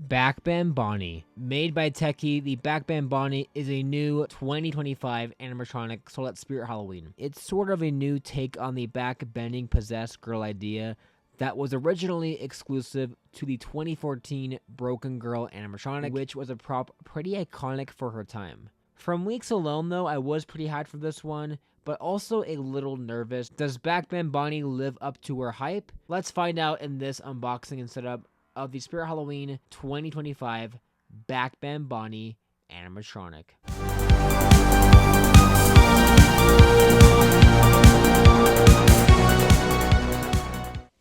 Backband Bonnie. Made by Techie, the Backband Bonnie is a new 2025 animatronic sold at Spirit Halloween. It's sort of a new take on the back-bending possessed girl idea that was originally exclusive to the 2014 Broken Girl animatronic, which was a prop pretty iconic for her time. From leaks alone though, I was pretty hyped for this one, but also a little nervous. Does Backband Bonnie live up to her hype? Let's find out in this unboxing and setup of the Spirit Halloween 2025 Backband Bonnie animatronic.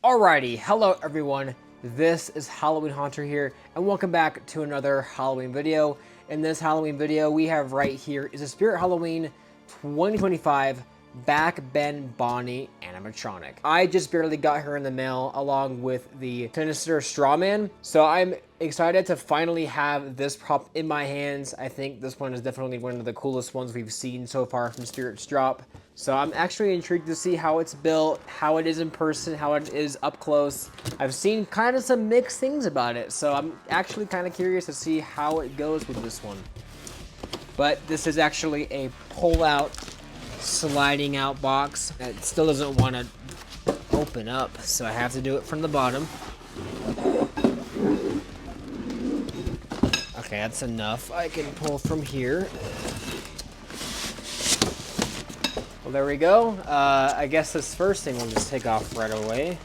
Alrighty, hello everyone. This is Halloween Haunter here, and welcome back to another Halloween video. In this Halloween video, we have right here is a Spirit Halloween 2025 Backband Bonnie animatronic. I just barely got her in the mail along with the Sinister Strawman, so I'm excited to finally have this prop in my hands. I think this one is definitely one of the coolest ones we've seen so far from Spirit's drop. So I'm actually intrigued to see how it's built, how it is in person, how it is up close. I've seen kind of some mixed things about it, so I'm actually kind of curious to see how it goes with this one. But this is actually a pull-out, sliding out box. It still doesn't want to open up, so I have to do it from the bottom. Okay, that's enough. I can pull from here. Well, there we go. I guess this first thing we'll just take off right away.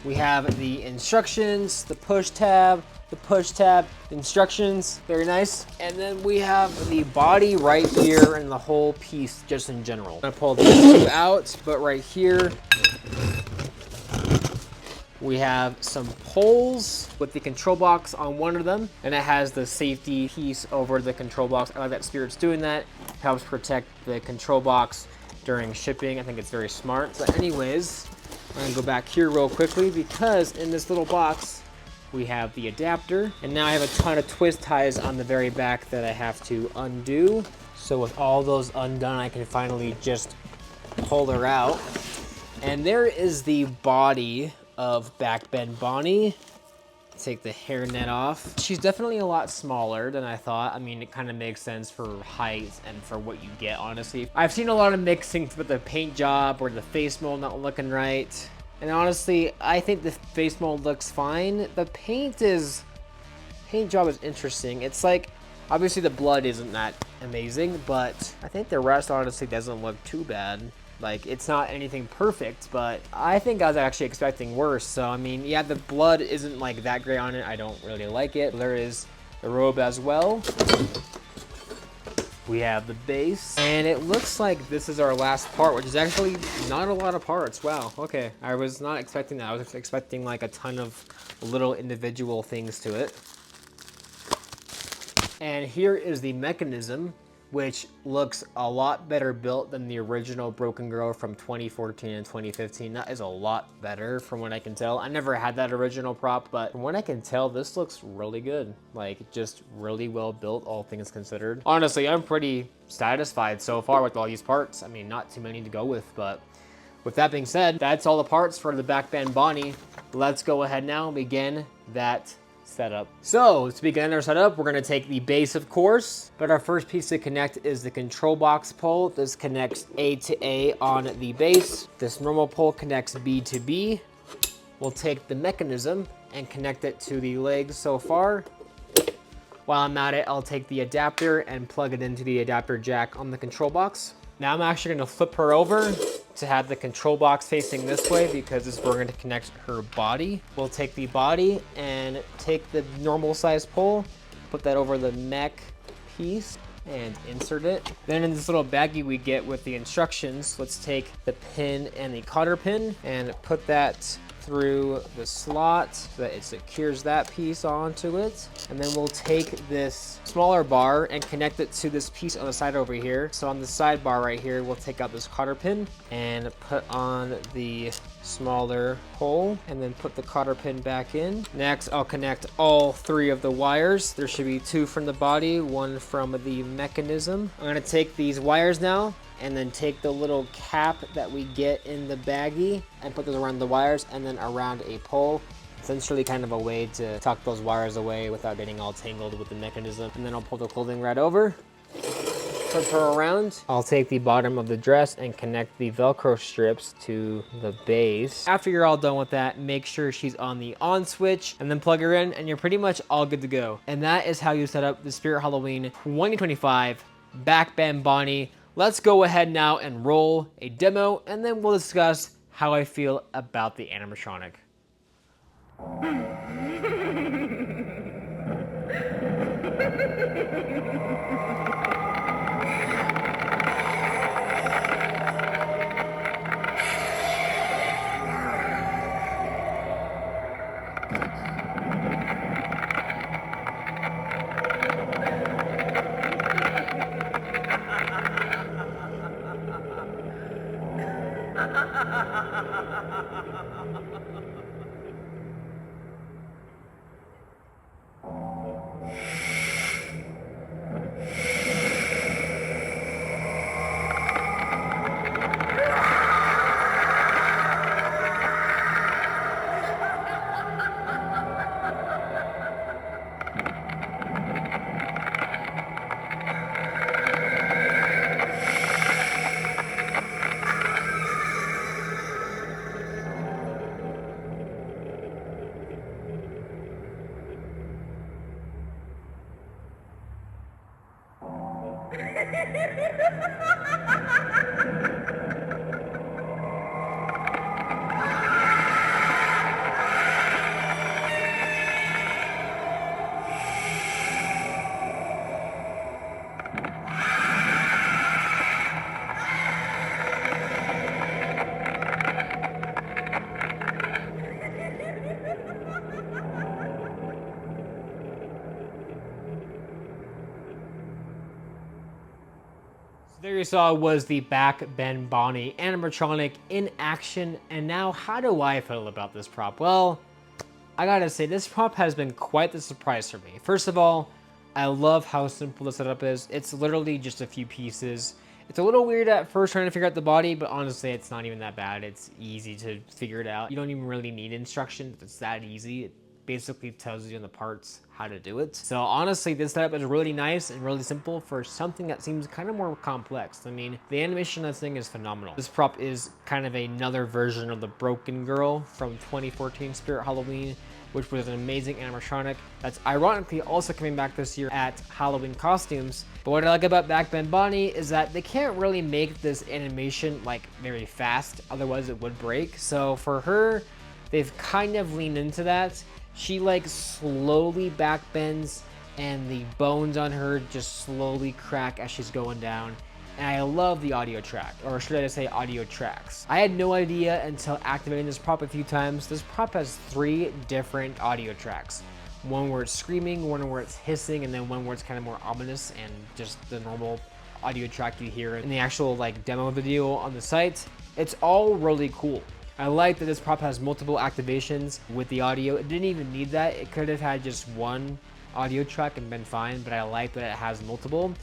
We have the instructions, the push tab, the instructions, very nice. And then we have the body right here and the whole piece just in general. I'm gonna pull these two out, but right here, we have some poles with the control box on one of them, and it has the safety piece over the control box. I like that Spirit's doing that. It helps protect the control box during shipping. I think it's very smart. But anyways, I'm gonna go back here real quickly because in this little box, we have the adapter, and now I have a ton of twist ties on the very back that I have to undo. So with all those undone, I can finally just pull her out. And there is the body of Backband Bonnie. Take the hairnet off. She's definitely a lot smaller than I thought. I mean, it kind of makes sense for height and for what you get, honestly. I've seen a lot of mixing with the paint job or the face mold not looking right. And honestly, I think the face mold looks fine. The paint job is interesting. It's like, obviously the blood isn't that amazing, but I think the rest honestly doesn't look too bad. Like, it's not anything perfect, but I think I was actually expecting worse. So, I mean, yeah, the blood isn't like that great on it. I don't really like it. There is the robe as well. We have the base, and it looks like this is our last part, which is actually not a lot of parts. Wow, okay. I was not expecting that. I was expecting like a ton of little individual things to it. And here is the mechanism, which looks a lot better built than the original Broken Girl from 2014 and 2015. That is a lot better from what I can tell. I never had that original prop, but from what I can tell, this looks really good. Like, just really well built, all things considered. Honestly, I'm pretty satisfied so far with all these parts. I mean, not too many to go with, but with that being said, that's all the parts for the Backband Bonnie. Let's go ahead now and begin that setup. So to begin our setup, we're going to take the base, of course, but our first piece to connect is the control box pole. This connects A to A on the base. This normal pole connects B to B. We'll take the mechanism and connect it to the legs so far. While I'm at it, I'll take the adapter and plug it into the adapter jack on the control box. Now I'm actually going to flip her over to have the control box facing this way because this is where we're going to connect her body. We'll take the body and take the normal size pole, put that over the mech piece and insert it. Then in this little baggie we get with the instructions, let's take the pin and the cotter pin and put that through the slot so that it secures that piece onto it. And then we'll take this smaller bar and connect it to this piece on the side over here. So on the sidebar right here, we'll take out this cotter pin and put on the smaller hole and then put the cotter pin back in. Next, I'll connect all three of the wires. There should be two from the body, one from the mechanism. I'm gonna take these wires now and then take the little cap that we get in the baggie and put those around the wires and then around a pole. essentially kind of a way to tuck those wires away without getting all tangled with the mechanism. And then I'll pull the clothing right over, flip her around. I'll take the bottom of the dress and connect the Velcro strips to the base. After you're all done with that, make sure she's on the on switch and then plug her in and you're pretty much all good to go. And that is how you set up the Spirit Halloween 2025 Back Bend Bonnie. Let's go ahead now and roll a demo and then we'll discuss how I feel about the animatronic. There you saw was the Back Bend Bonnie animatronic in action, and now how do I feel about this prop? Well, I gotta say this prop has been quite the surprise for me. First of all, I love how simple the setup is. It's literally just a few pieces. It's a little weird at first trying to figure out the body, but honestly it's not even that bad. It's easy to figure it out. You don't even really need instructions. It's that easy. It basically tells you in the parts how to do it. So honestly, this setup is really nice and really simple for something that seems kind of more complex. I mean, the animation of this thing is phenomenal. This prop is kind of another version of the Broken Girl from 2014 Spirit Halloween, which was an amazing animatronic that's ironically also coming back this year at Halloween Costumes. But what I like about Back Bend Bonnie is that they can't really make this animation like very fast, otherwise it would break. So for her, they've kind of leaned into that. She like slowly back bends and the bones on her just slowly crack as she's going down. And I love the audio track, or should I say audio tracks. I had no idea until activating this prop a few times. This prop has 3 different audio tracks. One where it's screaming, one where it's hissing, and then one where it's kind of more ominous and just the normal audio track you hear in the actual like demo video on the site. It's all really cool. I like that this prop has multiple activations with the audio. It didn't even need that. It could have had just one audio track and been fine, but I like that it has multiple.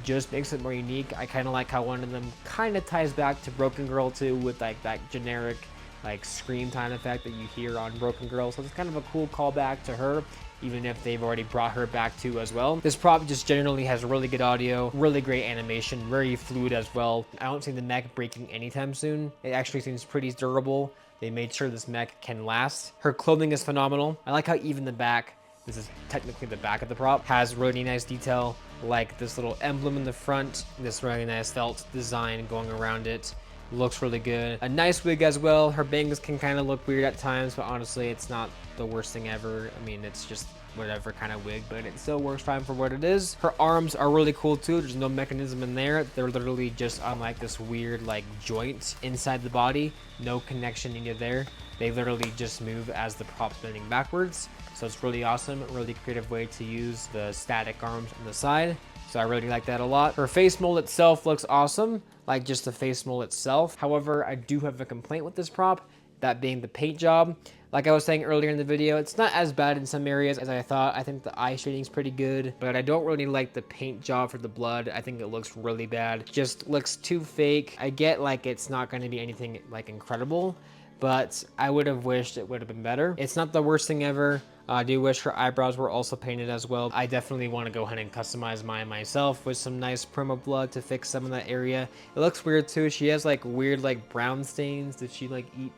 Just makes it more unique. I kind of like how one of them kind of ties back to Broken Girl too, with like that generic like scream time effect that you hear on Broken Girl. So it's kind of a cool callback to her, even if they've already brought her back too as well. This prop just generally has really good audio, really great animation, very fluid as well. I don't see the mech breaking anytime soon. It actually seems pretty durable. They made sure this mech can last. Her clothing is phenomenal. I like how even the back, this is technically the back of the prop, has really nice detail, like this little emblem in the front, this really nice felt design going around it. Looks really good. A nice wig as well. Her bangs can kind of look weird at times, but honestly, it's not the worst thing ever. I mean, it's just whatever kind of wig, but it still works fine for what it is. Her arms are really cool too. There's no mechanism in there. They're literally just on like this weird like joint inside the body. No connection needed there. They literally just move as the prop's bending backwards. So it's really awesome. Really creative way to use the static arms on the side. So I really like that a lot. Her face mold itself looks awesome, like just the face mold itself. However, I do have a complaint with this prop, that being the paint job. Like I was saying earlier in the video, it's not as bad in some areas as I thought. I think the eye shading's pretty good, but I don't really like the paint job for the blood. I think it looks really bad. Just looks too fake. I get like it's not going to be anything like incredible, but I would have wished it would have been better. It's not the worst thing ever. I do wish her eyebrows were also painted as well. I definitely want to go ahead and customize mine myself with some nice perma blood to fix some of that area. It looks weird too. She has like weird like brown stains. Did she like eat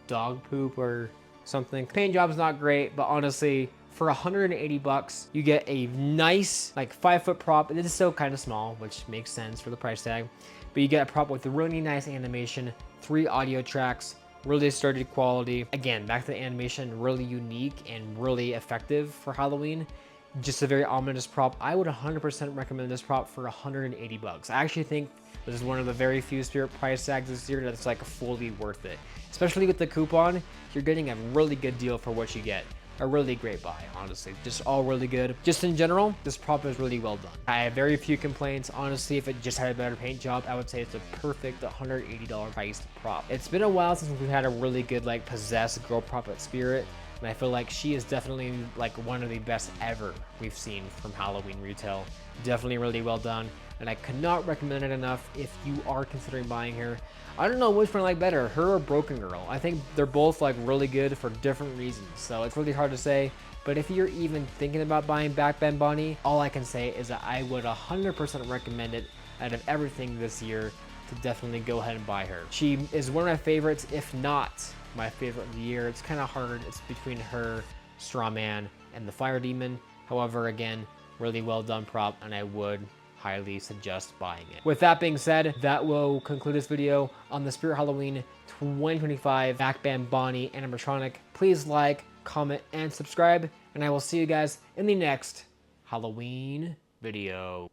dog poop or something? Paint job's not great, but honestly, for 180 bucks, you get a nice like 5-foot prop. It is still kind of small, which makes sense for the price tag, but you get a prop with really nice animation, 3 audio tracks, really sturdy quality. Again, back to the animation, really unique and really effective for Halloween. Just a very ominous prop. I would 100% recommend this prop for 180 bucks. I actually think this is one of the very few Spirit price tags this year that's like fully worth it. Especially with the coupon, you're getting a really good deal for what you get. A really great buy, honestly. Just all really good. Just in general, this prop is really well done. I have very few complaints. Honestly, if it just had a better paint job, I would say it's a perfect $180 priced prop. It's been a while since we've had a really good like possessed girl prop at Spirit, and I feel like she is definitely like one of the best ever we've seen from Halloween retail. Definitely really well done, and I could not recommend it enough if you are considering buying her. I don't know which one I like better, her or Broken Girl. I think they're both like really good for different reasons, so it's really hard to say. But if you're even thinking about buying Backbend Bonnie, all I can say is that I would 100% recommend it out of everything this year to definitely go ahead and buy her. She is one of my favorites, if not my favorite of the year. It's kind of hard. It's between her, Strawman, and the Fire Demon. However, again, really well done prop, and I would highly suggest buying it. With that being said, that will conclude this video on the Spirit Halloween 2025 Backbend Bonnie Animatronic. Please like, comment, and subscribe, and I will see you guys in the next Halloween video.